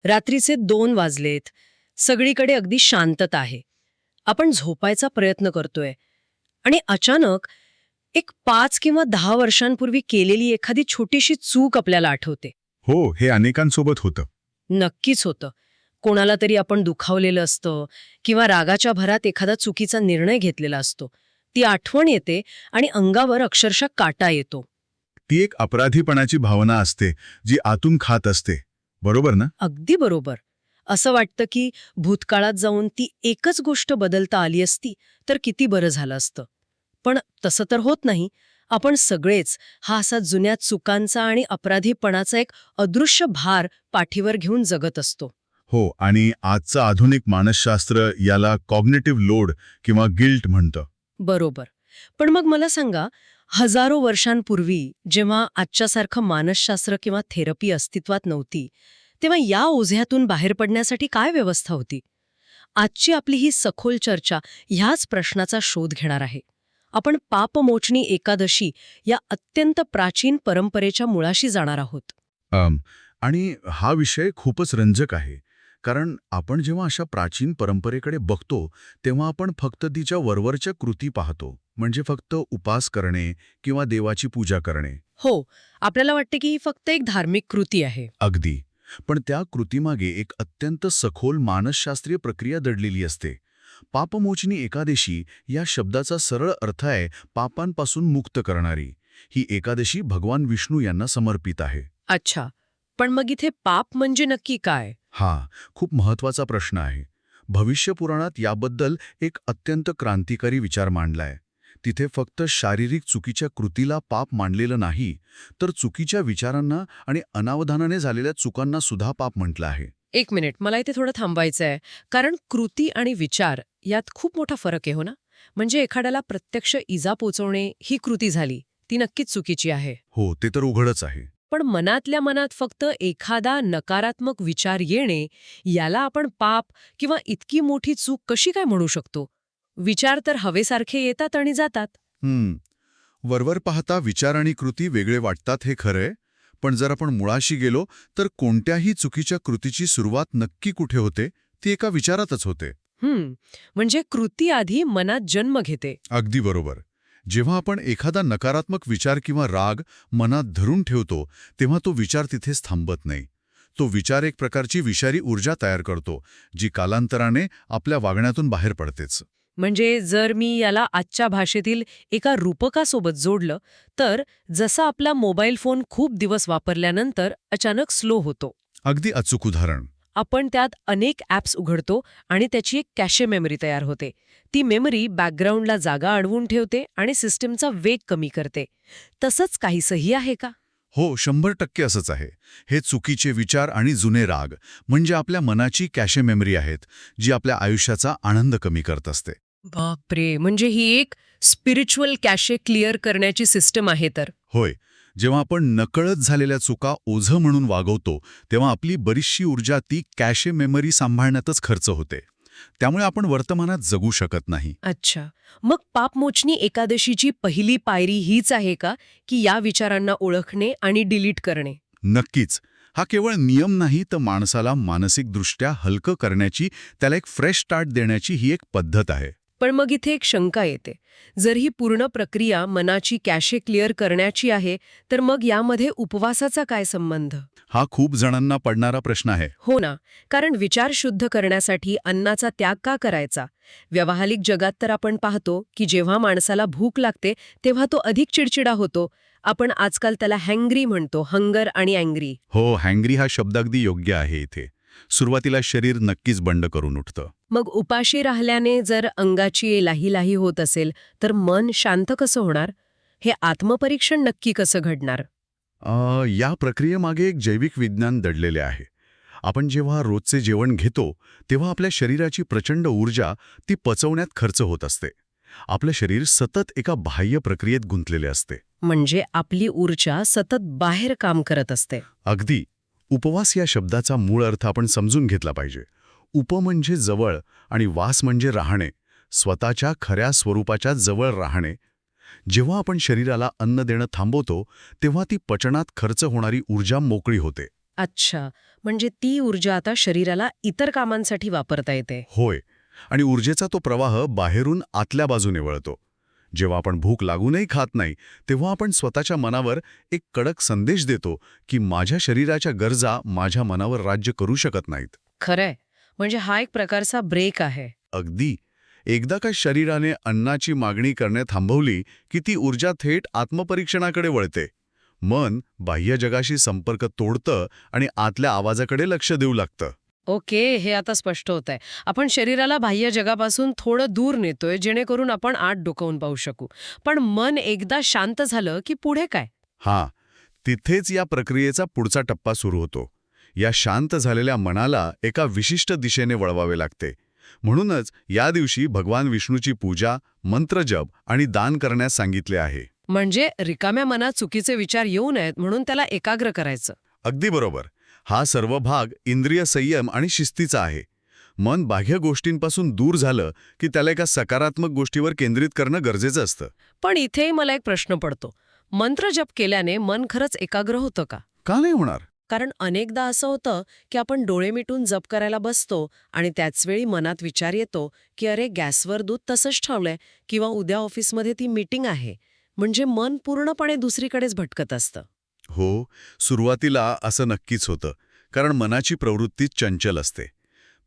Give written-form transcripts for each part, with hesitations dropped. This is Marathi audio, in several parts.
रात्रीचे 2 वाजलेत. सगळीकडे अगदी शांतता आहे. आपण झोपायचा प्रयत्न करतोय आणि अचानक एक 5 किंवा 10 वर्षांपूर्वी केलेली एखादी छोटीशी चूक आपल्याला आठवते. हो, हे अनेकांसोबत होतं. नक्कीच होतं. कोणाला तरी आपण दुखावलेलं असतं किंवा रागाच्या भरात एखादा चुकीचा निर्णय घेतलेला असतो. ती आठवण येते आणि अंगावर अक्षरशः काटा येतो. ती एक अपराधीपणाची भावना असते, जी आतून खात असते. बरोबर ना? अगदी बरोबर. असं वाटतं की भूतकाळात जाऊन ती एकच गोष्ट बदलता आली असती तर किती बरं झालं असतं. पण तसं तर होत नाही. आपण सगळेच हा असा जुन्या चुकांचा आणि अपराधीपणाचा एक अदृश्य भार पाठीवर घेऊन जगत असतो. हो, आणि आजचं आधुनिक मानसशास्त्र याला कॉग्निटिव्ह लोड किंवा गिल्ट म्हणतं. बरोबर. पण मग मला सांगा, हजारो वर्षांपूर्वी जेव्हा आजच्यासारखं मानसशास्त्र किंवा थेरपी अस्तित्वात नव्हती, तेव्हा या ओझ्यातून बाहेर पडण्यासाठी काय व्यवस्था होती? आजची आपली ही सखोल चर्चा ह्याच प्रश्नाचा शोध घेणार आहे. आपण पापमोचणी एकादशी या अत्यंत प्राचीन परंपरेच्या मुळाशी जाणार आहोत. आणि हा विषय खूपच रंजक आहे. कारण आपण जेव्हा अशा प्राचीन परंपरेकडे बघतो, तेव्हा आपण फक्त तिच्या वरवरच्या कृती पाहतो. म्हणजे फक्त उपास करणे किंवा देवाची पूजा करणे. हो, आपल्याला वाटते की ही फक्त एक धार्मिक कृती आहे. अगदी. पण त्या कृतीमागे एक अत्यंत सखोल मानसशास्त्रीय प्रक्रिया दडलेली असते. पापमोचनी एकादशी या शब्दाचा सरळ अर्थ आहे पापांपासून मुक्त करणारी. ही एकादशी भगवान विष्णू यांना समर्पित आहे. अच्छा, पण मग इथे पाप म्हणजे नक्की काय? हा खूप महत्वाचा प्रश्न आहे. भविष्यपुराणात याबद्दल एक अत्यंत क्रांतिकारी विचार मांडलाय. तिथे फक्त शारीरिक चुकीच्या कृतीला पाप मानलेलं नाही, तर चुकीच्या विचारांना आणि अनावधानाने झालेल्या चुकांना सुद्धा पाप म्हटलं आहे. एक मिनिट, मला इथे थोडं थांबायचं आहे. कारण कृती आणि विचार यात खूप मोठा फरक आहे, हो ना? म्हणजे एखाद्याला प्रत्यक्ष इजा पोचवणे ही कृती झाली, ती नक्कीच चुकीची आहे. हो, ते तर उघडच आहे. पण मनातल्या मनात फक्त एखादा नकारात्मक विचार येणे, याला आपण पाप किंवा इतकी मोठी चूक कशी काय म्हणू शकतो? विचार तर हवेसारखे येतात आणि जातात. वरवर पाहता विचार आणि कृती वेगळे वाटतात हे खरंय. पण जर आपण मुळाशी गेलो तर कोणत्याही चुकीच्या कृतीची सुरुवात नक्की कुठे होते, ती एका विचारातच होते. म्हणजे कृती आधी मनात जन्म घेते. अगदी बरोबर. जेव्हा आपण एखादा नकारात्मक विचार किंवा राग मनात धरून ठेवतो, तेव्हा तो विचार तिथेच थांबत नाही. तो विचार एक प्रकारची विषारी ऊर्जा तयार करतो, जी कालांतराने आपल्या वागण्यातून बाहेर पडतेच. म्हणजे जर मी याला आजच्या भाषेतील एका रूपकासोबत जोडलं, तर जसा आपला मोबाईल फोन खूप दिवस वापरल्यानंतर अचानक स्लो होतो. अगदी अचूक उदाहरण. आपण त्यात अनेक ॲप्स उघडतो आणि त्याची एक कॅशे मेमरी तयार होते. ती मेमरी बॅकग्राऊंडला जागा अडवून ठेवते आणि सिस्टीमचा वेग कमी करते. तसंच काहीसही आहे का? हो, 100% असंच आहे. हे चुकीचे विचार आणि जुने राग म्हणजे आपल्या मनाची कॅशे मेमरी आहेत, जी आपल्या आयुष्याचा आनंद कमी करत असते. बापरे, म्हणजे ही एक स्पिरिच्युअल कॅशे क्लिअर करण्याची सिस्टम आहे तर. होय, जेव्हा आपण नकळत झालेल्या चुका ओझं म्हणून वागवतो, तेव्हा आपली बरीचशी ऊर्जा ती कॅशे मेमरी सांभाळण्यातच खर्च होते. त्यामुळे आपण वर्तमानात जगू शकत नाही. अच्छा, मग पापमोचनी एकादशीची पहिली पायरी हीच आहे का, की या विचारांना ओळखणे आणि डिलीट करणे? नक्कीच. हा केवळ नियम नाही, तर माणसाला मानसिकदृष्ट्या हलकं करण्याची, त्याला एक फ्रेश स्टार्ट देण्याची ही एक पद्धत आहे. पण मग इथे एक शंका येते. जर ही पूर्ण प्रक्रिया मनाची कॅशे क्लिअर करण्याची आहे, तर मग यामध्ये उपवासाचा काय संबंध? हा खूप जणांना पडणारा प्रश्न आहे. हो ना, कारण विचार शुद्ध करण्यासाठी अन्नाचा त्याग का करायचा? व्यावहारिक जगात तर आपण पाहतो की जेव्हा माणसाला भूक लागते तेव्हा तो अधिक चिडचिडा होतो. आपण आजकाल त्याला हँग्री म्हणतो, हंगर आणि अँग्री. हो, हँग्री हा शब्द अगदी योग्य आहे इथे. सुरुवातीला शरीर नक्कीच बंड करून उठतं. मग उपाशी राहिल्याने जर अंगाची लाही होत असेल, तर मन शांत कसं होणार? हे आत्मपरीक्षण नक्की कसं घडणार? या प्रक्रियेमागे एक जैविक विज्ञान दडलेले आहे. आपण जेव्हा रोजचे जेवण घेतो, तेव्हा आपल्या शरीराची प्रचंड ऊर्जा ती पचवण्यात खर्च होत असते. आपलं शरीर सतत एका बाह्य प्रक्रियेत गुंतलेले असते. म्हणजे आपली ऊर्जा सतत बाहेर काम करत असते. अगदी. उपवास या शब्दाचा मूळ अर्थ आपण समजून घेतला पाहिजे. उप म्हणजे जवळ आणि वास म्हणजे राहणे, स्वतःच्या खऱ्या स्वरूपाच्या जवळ राहणे. जेव्हा आपण शरीराला अन्न देणं थांबवतो, तेव्हा ती पचनात खर्च होणारी ऊर्जा मोकळी होते. अच्छा, म्हणजे ती ऊर्जा आता शरीराला इतर कामांसाठी वापरता येते. होय. आणि ऊर्जेचा तो प्रवाह बाहेरून आतल्या बाजूने वळतो. जेव्हा आपण भूक लागूनही खात नाही, तेव्हा आपण स्वतःच्या मनावर एक कडक संदेश देतो की माझ्या शरीराच्या गरजा माझ्या मनावर राज्य करू शकत नाहीत. खरंय, म्हणजे हा एक प्रकारचा ब्रेक आहे. अगदी. एकदा का शरीराने अन्नाची मागणी करणे थांबवली की ती ऊर्जा थेट आत्मपरीक्षणाकडे वळते. मन बाह्य जगाशी संपर्क तोडतं आणि आतल्या आवाजाकडे लक्ष देऊ लागतं. ओके, हे आता स्पष्ट होत आहे. आपण शरीराला बाह्य जगापासून थोडं दूर नेतोय, जेणेकरून आपण आत डोकावून पाहू शकू. पण मन एकदा शांत झालं की पुढे काय? हां, तिथेच या प्रक्रियेचा पुढचा टप्पा सुरू होतो. या शांत झालेल्या मनाला एका विशिष्ट दिशेने वळवावे लागते. म्हणूनच या दिवशी भगवान विष्णूची पूजा, मंत्रजप आणि दान करण्यास सांगितले आहे. म्हणजे रिकाम्या मनात चुकीचे विचार येऊ नयेत म्हणून त्याला एकाग्र करायचं. अगदी बरोबर. हा सर्व भाग इंद्रिय संयम आणि शिस्तीचा आहे. मन बाह्य गोष्टींपासून दूर झालं की त्याला एका सकारात्मक गोष्टीवर केंद्रित करणं गरजेचं असतं. पण इथेही मला एक प्रश्न पडतो. मंत्र जप केल्याने मन खरंच एकाग्र होतं का? का नाही होणार? कारण अनेकदा असं होतं की आपण डोळे मिटून जप करायला बसतो आणि त्याचवेळी मनात विचार येतो की अरे गॅसवर दूध तसंच ठेवलंय किंवा उद्या ऑफिसमध्ये ती मीटिंग आहे. म्हणजे मन पूर्णपणे दुसरीकडेच भटकत असतं. हो, सुरुवातीला असं नक्कीच होतं, कारण मनाची प्रवृत्ती चंचल असते.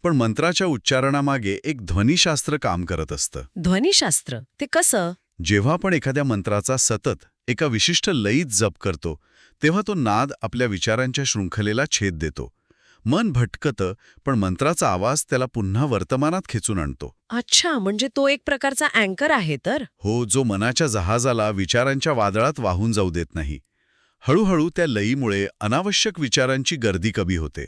पण मंत्राच्या उच्चारणामागे एक ध्वनिशास्त्र काम करत असतं. ध्वनिशास्त्र ते कसं? जेव्हा आपण एखाद्या मंत्राचा सतत एका विशिष्ट लयीत जप करतो, तेव्हा तो नाद आपल्या विचारांच्या शृंखलेला छेद देतो. मन भटकतं, पण मंत्राचा आवाज त्याला पुन्हा वर्तमानात खेचून आणतो. अच्छा, म्हणजे तो एक प्रकारचा अँकर आहे तर. हो, जो मनाच्या जहाजाला विचारांच्या वादळात वाहून जाऊ देत नाही. हळूहळू त्या लयीमुळे अनावश्यक विचारांची गर्दी कमी होते.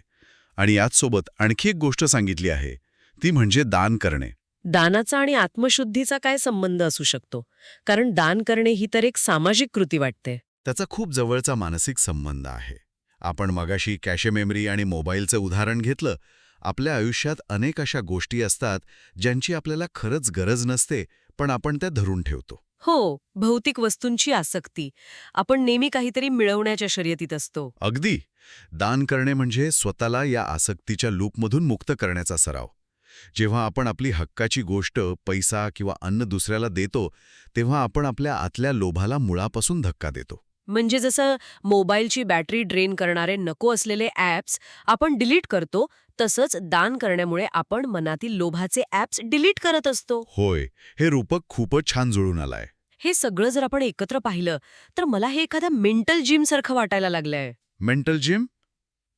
आणि याचसोबत आणखी एक गोष्ट सांगितली आहे, ती म्हणजे दान करणे. दानाचा आणि आत्मशुद्धीचा काय संबंध असू शकतो? कारण दान करणे ही तर एक सामाजिक कृती वाटते. त्याचा खूप जवळचा मानसिक संबंध आहे. आपण मगाशी कॅशे मेमरी आणि मोबाईलचं उदाहरण घेतलं. आपल्या आयुष्यात अनेक अशा गोष्टी असतात ज्यांची आपल्याला खरंच गरज नसते, पण आपण त्या धरून ठेवतो. हो, भौतिक वस्तूंची आसक्ती. आपण नेहमी काहीतरी मिळवण्याच्या शर्यतीत असतो. अगदी. दान करणे म्हणजे स्वतःला या आसक्तीच्या लूपमधून मुक्त करण्याचा सराव. जेव्हा आपण आपली हक्काची गोष्ट, पैसा किंवा अन्न दुसऱ्याला देतो, तेव्हा आपण आपल्या आतल्या लोभाला मुळापासून धक्का देतो. म्हणजे जसं मोबाईलची बॅटरी ड्रेन करणारे नको असलेले ॲप्स आपण डिलीट करतो, तसंच दान करण्यामुळे आपण मनातील लोभाचे ॲप्स डिलीट करत असतो. होय, हे रूपक खूपच छान जुळून आलंय. हे सगळं जर आपण एकत्र पाहिलं तर मला हे एखाद्या मेंटल जिमसारखं वाटायला लागलंय. Mental gym?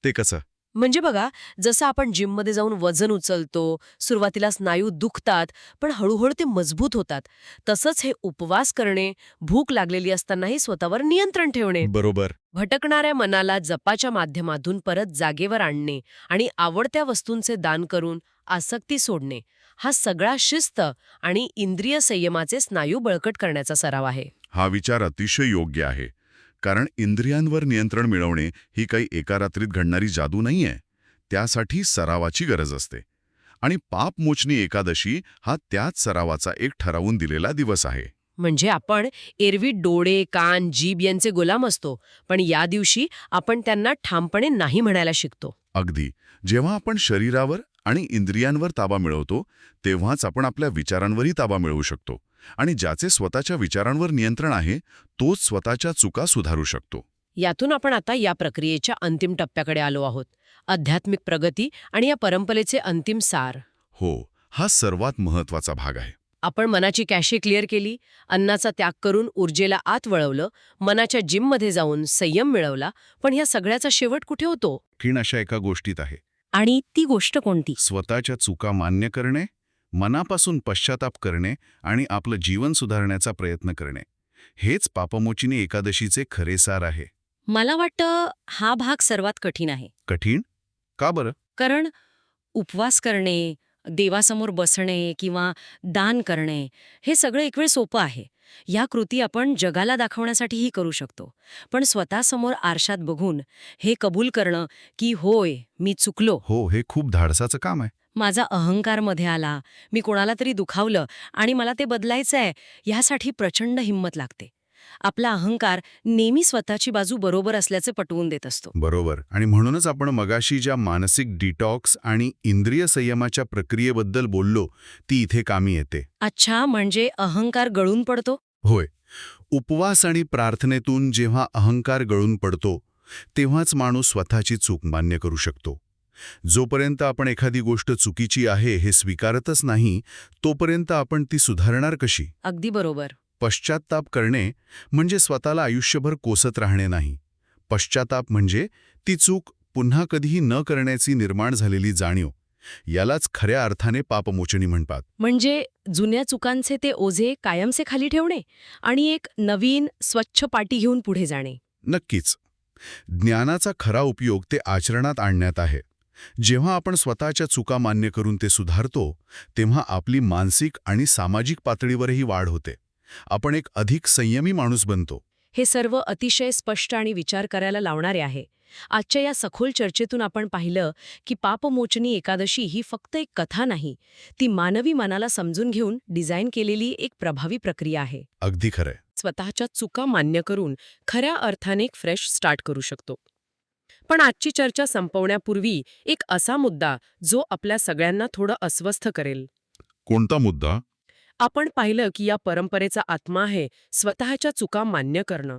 ते कसं? म्हणजे बघा, जसं आपण जिममध्ये जाऊन वजन उचलतो, सुरुवातीला स्नायू दुखतात, पण हळूहळू ते मजबूत होतात. तसंच हे उपवास करणे, भूक लागलेली असतानाही स्वतःवर नियंत्रण ठेवणे, बरोबर. भटकणाऱ्या मनाला जपाच्या माध्यमातून परत जागेवर आणणे आणि आवडत्या वस्तूंचे दान करून आसक्ती सोडणे, हा सगळा शिस्त आणि इंद्रिय संयमाचे स्नायू बळकट करण्याचा सराव आहे. हा विचार अतिशय योग्य आहे. कारण इंद्रियांवर नियंत्रण मिळवणे ही काही एका रात्रीत घडणारी जादू नाहीये. त्यासाठी सरावाची गरज असते. आणि पापमोचनी एकादशी हा त्याच सरावाचा एक ठरवून दिलेला दिवस आहे. म्हणजे आपण एरवी डोळे, कान, जीभ यांचे गुलाम असतो, पण या दिवशी आपण त्यांना ठामपणे नाही म्हणायला शिकतो. अगदी. जेव्हा आपण शरीरावर आणि इंद्रियांवर ताबा मिळवतो, तेव्हाच आपण आपल्या विचारांवरही ताबा मिळवू शकतो. आणि ज्याचे स्वतःच्या विचारांवर नियंत्रण आहे, तोच स्वतःच्या चुका सुधारू शकतो. यातून आपण आता या प्रक्रियेच्या अंतिम टप्प्याकडे आलो आहोत. आध्यात्मिक प्रगती आणि या परंपरेचे अंतिम सार. हो, हा सर्वात महत्वाचा भाग आहे. आपण मनाची कॅशे क्लिअर केली, अन्नाचा त्याग करून ऊर्जेला आत वळवलं, मनाच्या जिममध्ये जाऊन संयम मिळवला, पण ह्या सगळ्याचा शेवट कुठे होतो? खीण अशा एका गोष्टीत आहे. आणि ती गोष्ट कोणती? स्वतःच्या चुका मान्य करणे, मनापासून पश्चाताप करणे आणि आपलं जीवन सुधारण्याचा प्रयत्न करणे. हेच पापमोचिनी एकादशीचे खरे सार आहे. मला वाटतं हा भाग सर्वात कठीण आहे. कठीण? का बरं? कारण उपवास करणे, देवासमोर बसणे किंवा दान करणे हे सगळं एक वेळ सोपं आहे. या कृती आपण जगाला दाखवण्यासाठीही करू शकतो. पण स्वतःसमोर आरशात बघून हे कबूल करणं की होय, मी चुकलो, हो, हे खूप धाडसाचं काम आहे. माझा अहंकार मध्ये आला, मी कोणाला तरी दुखावलं आणि मला ते बदलायचंय, ह्यासाठी प्रचंड हिंमत लागते. आपला अहंकार नेहमी स्वतःची बाजू बरोबर असल्याचे पटवून देत असतो. बरोबर. आणि म्हणूनच आपण मगाशी ज्या मानसिक डिटॉक्स आणि इंद्रिय संयमाच्या प्रक्रियेबद्दल बोललो ती इथे कामी येते. अच्छा, म्हणजे अहंकार गळून पडतो? होय. उपवास आणि प्रार्थनेतून जेव्हा अहंकार गळून पडतो तेव्हाच माणूस स्वतःची चूक मान्य करू शकतो. जोपर्यंत आपण एखादी गोष्ट चुकीची आहे हे स्वीकारतच नाही तोपर्यंत आपण ती सुधारणार कशी? अगदी बरोबर. पश्चात्ताप करणे म्हणजे स्वतःला आयुष्यभर कोसत राहणे नाही. पश्चात्ताप म्हणजे ती चूक पुन्हा कधीही न करण्याची निर्माण झालेली जाणीव. यालाच खऱ्या अर्थाने पापमोचनी म्हणतात. म्हणजे जुन्या चुकांचे ते ओझे कायमचे खाली ठेवणे आणि एक नवीन स्वच्छ पाटी घेऊन पुढे जाणे. नक्कीच. ज्ञानाचा खरा उपयोग ते आचरणात आणण्यात आहे. जेव्हा आपण स्वतःच्या चुका मान्य करून ते सुधारतो तेव्हा आपली मानसिक आणि सामाजिक पातळीवरही वाढ होते. आपण एक अधिक संयमी माणूस बनतो. हे सर्व अतिशय स्पष्ट आणि विचार करायला लावणारे आहे. आजच्या या सखोल चर्चेतून आपण पाहिलं की पापमोचनी एकादशी ही फक्त एक कथा नाही, ती मानवी मनाला समजून घेऊन डिझाईन केलेली एक प्रभावी प्रक्रिया आहे. अगदी खरंय. स्वतःच्या चुका मान्य करून खऱ्या अर्थाने एक फ्रेश स्टार्ट करू शकतो. पण आजची चर्चा संपवण्यापूर्वी एक असा मुद्दा जो आपल्या सगळ्यांना थोडं अस्वस्थ करेल. कोणता मुद्दा? आपण पाहिलं की या परंपरेचा आत्मा आहे स्वतःच्या चुका मान्य करणं.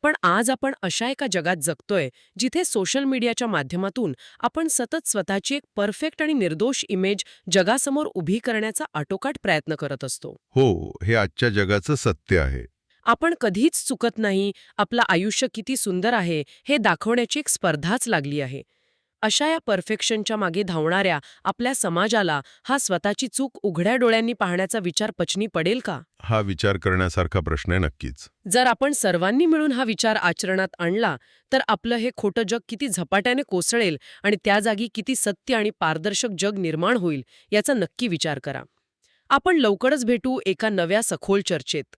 पण आज आपण अशा एका जगात जगतोय जिथे सोशल मीडियाच्या माध्यमातून आपण सतत स्वतःची एक परफेक्ट आणि निर्दोष इमेज जगासमोर उभी करण्याचा आटोकाट प्रयत्न करत असतो. हो, हे आजच्या जगाचं सत्य आहे. आपण कधीच चुकत नाही, आपलं आयुष्य किती सुंदर आहे हे दाखवण्याची एक स्पर्धाच लागली आहे. अशा या परफेक्शनच्या मागे धावणाऱ्या आपल्या समाजाला हा स्वतःची चूक उघड्या डोळ्यांनी पाहण्याचा विचार पचनी पडेल का? हा विचार करण्यासारखा प्रश्न आहे नक्कीच. जर आपण सर्वांनी मिळून हा विचार आचरणात आणला तर आपलं हे खोटं जग किती झपाट्याने कोसळेल आणि त्या जागी किती सत्य आणि पारदर्शक जग निर्माण होईल याचा नक्की विचार करा. आपण लवकरच भेटू एका नव्या सखोल चर्चेत.